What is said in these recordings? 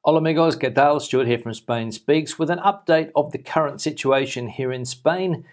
Hola amigos, ¿qué tal? Stuart here from Spain Speaks with an update of the current situation here in Spain.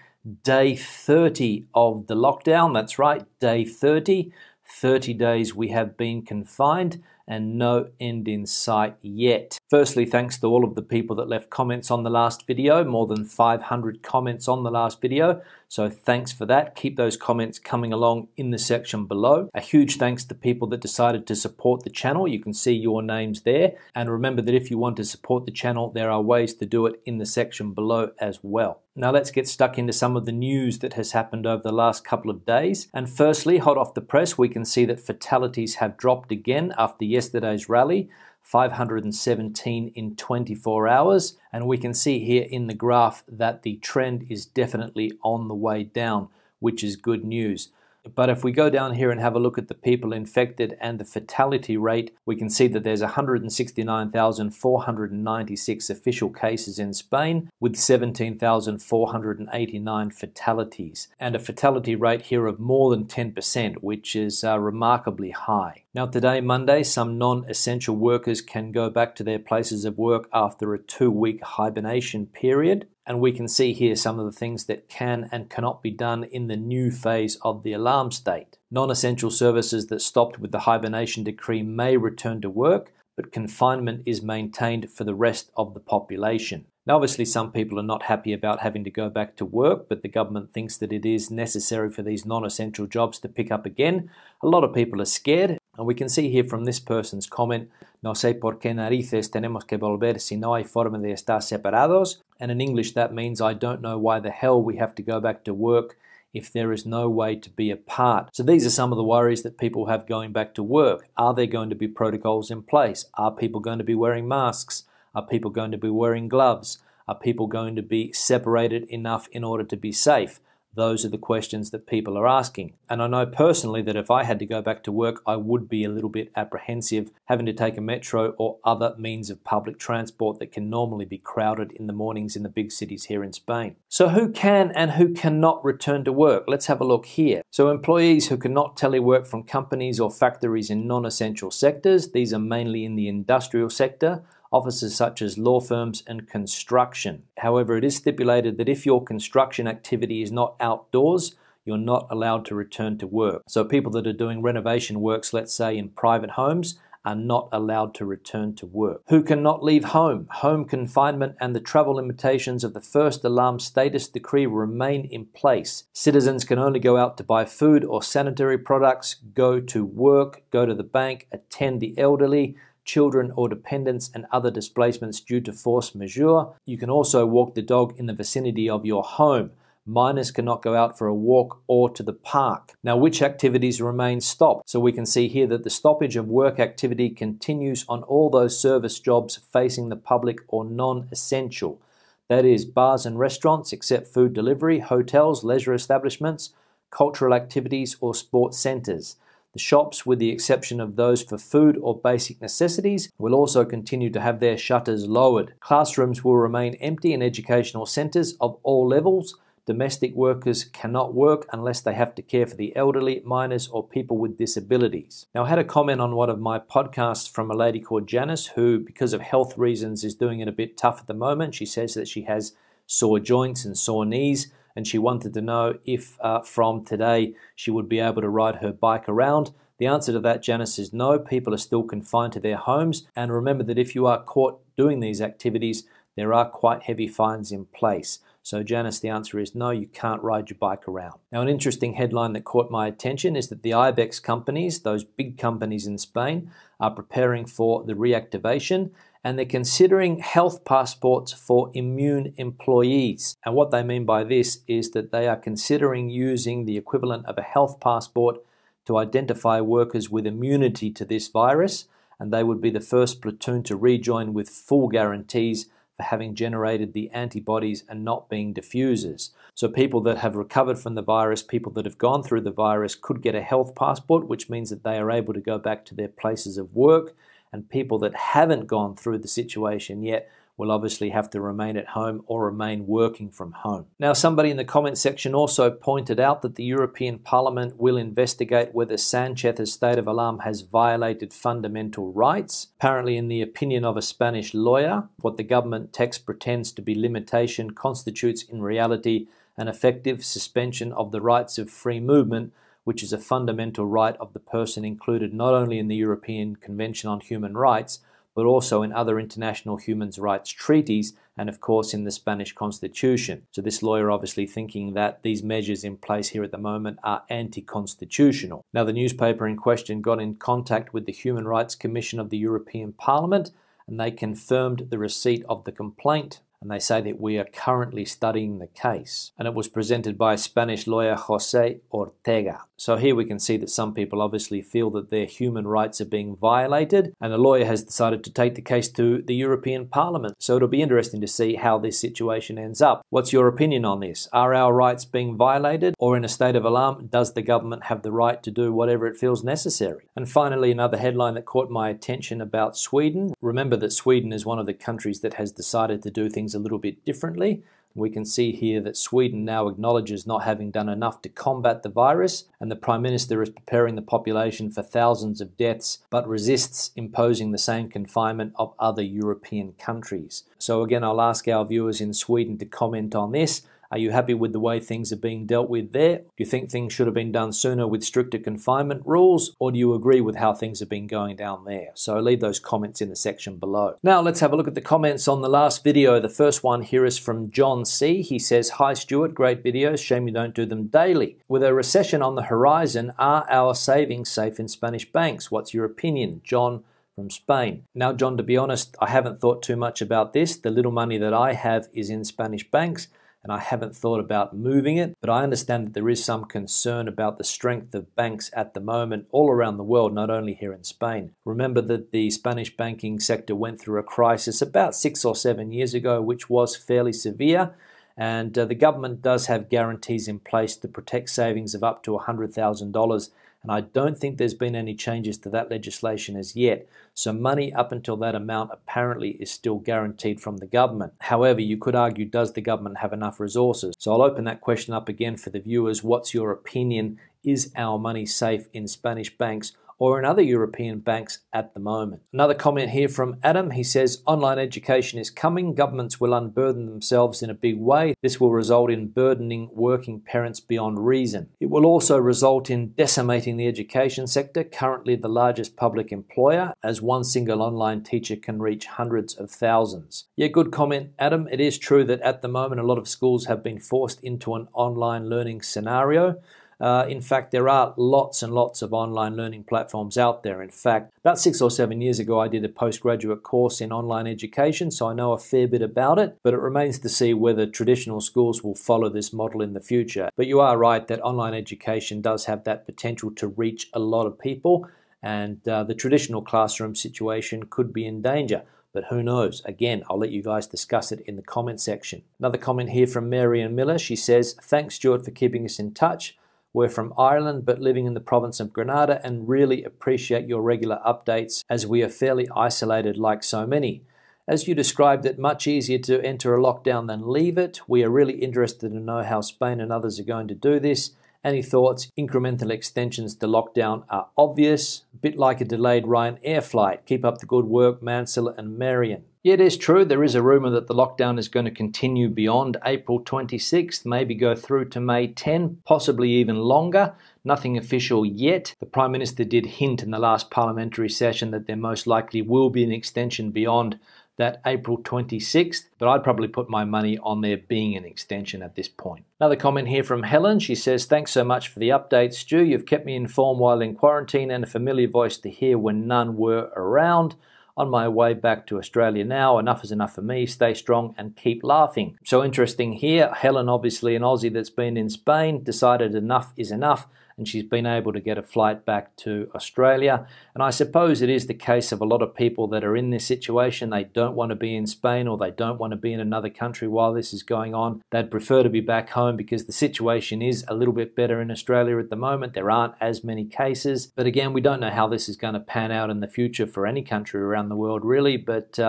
Day 30 of the lockdown, that's right, day 30. 30 days we have been confined and no end in sight yet. Firstly, thanks to all of the people that left comments on the last video, more than 500 comments on the last video. So thanks for that. Keep those comments coming along in the section below. A huge thanks to people that decided to support the channel. You can see your names there. And remember that if you want to support the channel, there are ways to do it in the section below as well. Now let's get stuck into some of the news that has happened over the last couple of days. And firstly, hot off the press, we can see that fatalities have dropped again after yesterday's rally. 517 in 24 hours, and we can see here in the graph that the trend is definitely on the way down, which is good news. But if we go down here and have a look at the people infected and the fatality rate, we can see that there's 169,496 official cases in Spain with 17,489 fatalities, and a fatality rate here of more than 10%, which is remarkably high. Now today, Monday, some non-essential workers can go back to their places of work after a 2-week hibernation period. And we can see here some of the things that can and cannot be done in the new phase of the alarm state. Non-essential services that stopped with the hibernation decree may return to work, but confinement is maintained for the rest of the population. Now, obviously, some people are not happy about having to go back to work, but the government thinks that it is necessary for these non-essential jobs to pick up again. A lot of people are scared, and we can see here from this person's comment, no sé por qué narices tenemos que volver si no hay forma de estar separados. And in English, that means I don't know why the hell we have to go back to work if there is no way to be apart. So these are some of the worries that people have going back to work. Are there going to be protocols in place? Are people going to be wearing masks? Are people going to be wearing gloves? Are people going to be separated enough in order to be safe? Those are the questions that people are asking. And I know personally that if I had to go back to work, I would be a little bit apprehensive having to take a metro or other means of public transport that can normally be crowded in the mornings in the big cities here in Spain. So who can and who cannot return to work? Let's have a look here. So employees who cannot telework from companies or factories in non-essential sectors, these are mainly in the industrial sector, offices such as law firms and construction. However, it is stipulated that if your construction activity is not outdoors, you're not allowed to return to work. So people that are doing renovation works, let's say in private homes, are not allowed to return to work. Who cannot leave home? Home confinement and the travel limitations of the first alarm status decree remain in place. Citizens can only go out to buy food or sanitary products, go to work, go to the bank, attend the elderly, children or dependents, and other displacements due to force majeure. You can also walk the dog in the vicinity of your home. Minors cannot go out for a walk or to the park. Now, which activities remain stopped? So we can see here that the stoppage of work activity continues on all those service jobs facing the public or non-essential. That is, bars and restaurants except food delivery, hotels, leisure establishments, cultural activities or sports centres. The shops, with the exception of those for food or basic necessities, will also continue to have their shutters lowered. Classrooms will remain empty in educational centres of all levels. Domestic workers cannot work unless they have to care for the elderly, minors, or people with disabilities. Now, I had a comment on one of my podcasts from a lady called Janice, who, because of health reasons, is doing it a bit tough at the moment. She says that she has sore joints and sore knees, and she wanted to know if from today she would be able to ride her bike around. The answer to that, Janice, is no. People are still confined to their homes. And remember that if you are caught doing these activities, there are quite heavy fines in place. So Janice, the answer is no, you can't ride your bike around. Now, an interesting headline that caught my attention is that the IBEX companies, those big companies in Spain, are preparing for the reactivation, and they're considering health passports for immune employees. And what they mean by this is that they are considering using the equivalent of a health passport to identify workers with immunity to this virus, and they would be the first platoon to rejoin with full guarantees for having generated the antibodies and not being diffusers. So people that have recovered from the virus, people that have gone through the virus could get a health passport, which means that they are able to go back to their places of work, and people that haven't gone through the situation yet will obviously have to remain at home or remain working from home. Now, somebody in the comment section also pointed out that the European Parliament will investigate whether Sanchez's state of alarm has violated fundamental rights. Apparently, in the opinion of a Spanish lawyer, what the government text pretends to be limitation constitutes in reality an effective suspension of the rights of free movement, which is a fundamental right of the person included not only in the European Convention on Human Rights, but also in other international human rights treaties, and of course in the Spanish Constitution. So this lawyer obviously thinking that these measures in place here at the moment are anti-constitutional. Now, the newspaper in question got in contact with the Human Rights Commission of the European Parliament, and they confirmed the receipt of the complaint. And they say that we are currently studying the case. And it was presented by Spanish lawyer José Ortega. So here we can see that some people obviously feel that their human rights are being violated, and the lawyer has decided to take the case to the European Parliament. So it'll be interesting to see how this situation ends up. What's your opinion on this? Are our rights being violated, or in a state of alarm, does the government have the right to do whatever it feels necessary? And finally, another headline that caught my attention about Sweden. Remember that Sweden is one of the countries that has decided to do things a little bit differently. We can see here that Sweden now acknowledges not having done enough to combat the virus, and the Prime Minister is preparing the population for thousands of deaths, but resists imposing the same confinement of other European countries. So again, I'll ask our viewers in Sweden to comment on this. Are you happy with the way things are being dealt with there? Do you think things should have been done sooner with stricter confinement rules? Or do you agree with how things have been going down there? So leave those comments in the section below. Now let's have a look at the comments on the last video. The first one here is from John C. He says, "Hi Stuart, great videos. Shame you don't do them daily. With a recession on the horizon, are our savings safe in Spanish banks? What's your opinion?" John from Spain. Now, John, to be honest, I haven't thought too much about this. The little money that I have is in Spanish banks, and I haven't thought about moving it, but I understand that there is some concern about the strength of banks at the moment all around the world, not only here in Spain. Remember that the Spanish banking sector went through a crisis about 6 or 7 years ago, which was fairly severe, and the government does have guarantees in place to protect savings of up to $100,000, and I don't think there's been any changes to that legislation as yet. So money up until that amount apparently is still guaranteed from the government. However, you could argue, does the government have enough resources? So I'll open that question up again for the viewers. What's your opinion? Is our money safe in Spanish banks or in other European banks at the moment? Another comment here from Adam. He says, "Online education is coming. Governments will unburden themselves in a big way. This will result in burdening working parents beyond reason. It will also result in decimating the education sector, currently the largest public employer, as one single online teacher can reach hundreds of thousands." Yeah, good comment, Adam. It is true that at the moment a lot of schools have been forced into an online learning scenario. In fact, there are lots and lots of online learning platforms out there. In fact, about 6 or 7 years ago, I did a postgraduate course in online education, so I know a fair bit about it, but it remains to see whether traditional schools will follow this model in the future. But you are right that online education does have that potential to reach a lot of people, and the traditional classroom situation could be in danger. But who knows? Again, I'll let you guys discuss it in the comment section. Another comment here from Marian Miller. She says, "Thanks, Stuart, for keeping us in touch. We're from Ireland but living in the province of Granada and really appreciate your regular updates as we are fairly isolated like so many. As you described it, much easier to enter a lockdown than leave it. We are really interested to know how Spain and others are going to do this. Any thoughts? Incremental extensions to lockdown are obvious. A bit like a delayed Ryanair flight. Keep up the good work, Mansell and Marion." Yeah, it is true. There is a rumour that the lockdown is going to continue beyond April 26th, maybe go through to May 10, possibly even longer. Nothing official yet. The Prime Minister did hint in the last parliamentary session that there most likely will be an extension beyond that April 26th, but I'd probably put my money on there being an extension at this point. Another comment here from Helen. She says, "Thanks so much for the updates, Stu. You've kept me informed while in quarantine and a familiar voice to hear when none were around. On my way back to Australia now. Enough is enough for me. Stay strong and keep laughing." So interesting here. Helen, obviously an Aussie that's been in Spain, decided enough is enough and she's been able to get a flight back to Australia. And I suppose it is the case of a lot of people that are in this situation. They don't want to be in Spain, or they don't want to be in another country while this is going on. They'd prefer to be back home because the situation is a little bit better in Australia at the moment. There aren't as many cases. But again, we don't know how this is going to pan out in the future for any country around the world, really. But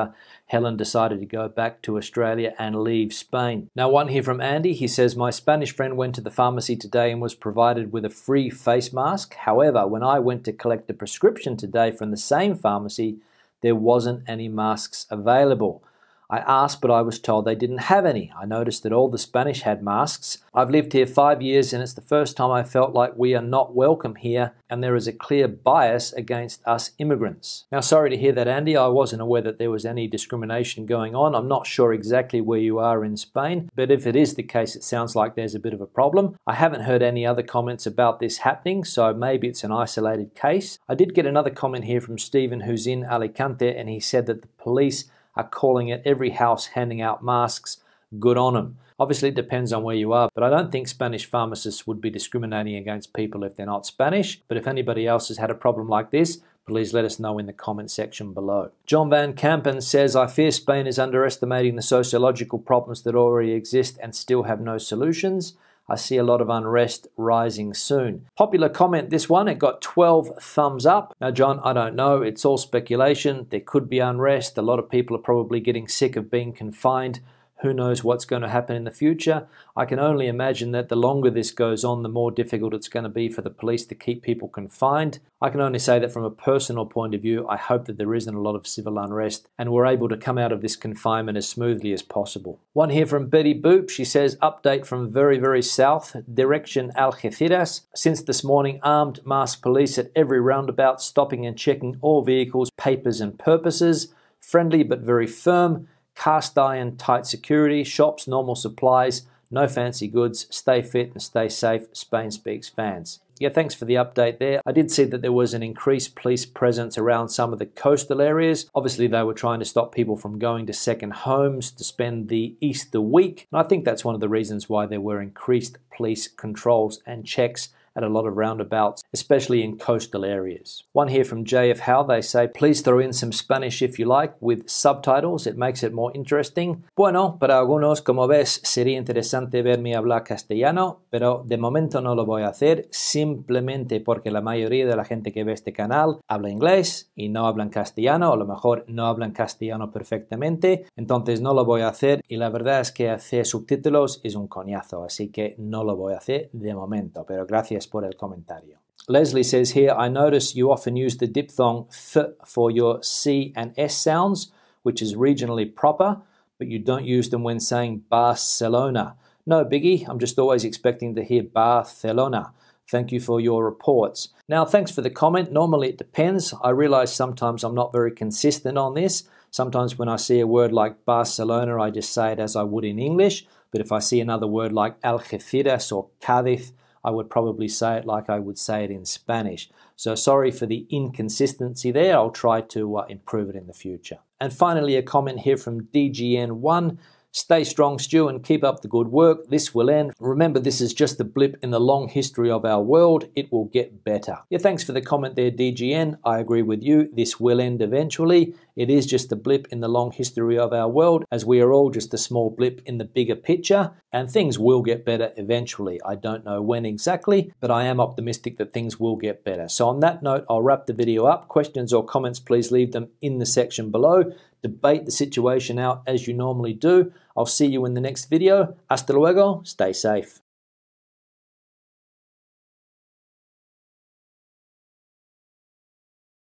Helen decided to go back to Australia and leave Spain. Now, one here from Andy. He says, my Spanish friend went to the pharmacy today and was provided with a free face mask. However, when I went to collect a prescription today from the same pharmacy, there wasn't any masks available. I asked, but I was told they didn't have any. I noticed that all the Spanish had masks. I've lived here 5 years and it's the first time I felt like we are not welcome here and there is a clear bias against us immigrants. Now, sorry to hear that, Andy. I wasn't aware that there was any discrimination going on. I'm not sure exactly where you are in Spain, but if it is the case, it sounds like there's a bit of a problem. I haven't heard any other comments about this happening, so maybe it's an isolated case. I did get another comment here from Stephen, who's in Alicante, and he said that the police are calling at every house handing out masks. Good on them. Obviously, it depends on where you are, but I don't think Spanish pharmacists would be discriminating against people if they're not Spanish. But if anybody else has had a problem like this, please let us know in the comment section below. John Van Kampen says, I fear Spain is underestimating the sociological problems that already exist and still have no solutions. I see a lot of unrest rising soon. Popular comment, this one. It got 12 thumbs up. Now, John, I don't know. It's all speculation. There could be unrest. A lot of people are probably getting sick of being confined. Who knows what's going to happen in the future? I can only imagine that the longer this goes on, the more difficult it's going to be for the police to keep people confined. I can only say that from a personal point of view, I hope that there isn't a lot of civil unrest and we're able to come out of this confinement as smoothly as possible. One here from Betty Boop. She says, update from very, very south, direction Algeciras. Since this morning, armed masked police at every roundabout, stopping and checking all vehicles, papers and purposes. Friendly but very firm. Cast iron, tight security, shops, normal supplies, no fancy goods, stay fit and stay safe, Spain speaks fans. Yeah, thanks for the update there. I did see that there was an increased police presence around some of the coastal areas. Obviously, they were trying to stop people from going to second homes to spend the Easter week. And I think that's one of the reasons why there were increased police controls and checks at a lot of roundabouts, especially in coastal areas. One here from JF Howe, they say, please throw in some Spanish if you like, with subtitles, it makes it more interesting. Bueno, para algunos, como ves, sería interesante verme hablar castellano, pero de momento no lo voy a hacer, simplemente porque la mayoría de la gente que ve este canal habla inglés y no hablan castellano, o a lo mejor no hablan castellano perfectamente, entonces no lo voy a hacer, y la verdad es que hacer subtítulos es un coñazo, así que no lo voy a hacer de momento, pero gracias por el comentario. Leslie says here, I notice you often use the diphthong th for your C and S sounds, which is regionally proper, but you don't use them when saying Barcelona. No biggie, I'm just always expecting to hear Barcelona. Thank you for your reports. Now, thanks for the comment. Normally it depends. I realize sometimes I'm not very consistent on this. Sometimes when I see a word like Barcelona, I just say it as I would in English. But if I see another word like Algeciras or Cádiz, I would probably say it like I would say it in Spanish. So sorry for the inconsistency there. I'll try to improve it in the future. And finally, a comment here from DGN1. Stay strong, Stu, and keep up the good work. This will end. Remember, this is just a blip in the long history of our world. It will get better. Yeah, thanks for the comment there, DGN. I agree with you. This will end eventually. It is just a blip in the long history of our world, as we are all just a small blip in the bigger picture, and things will get better eventually. I don't know when exactly, but I am optimistic that things will get better. So on that note, I'll wrap the video up. Questions or comments, please leave them in the section below. Debate the situation out as you normally do. I'll see you in the next video. Hasta luego. Stay safe.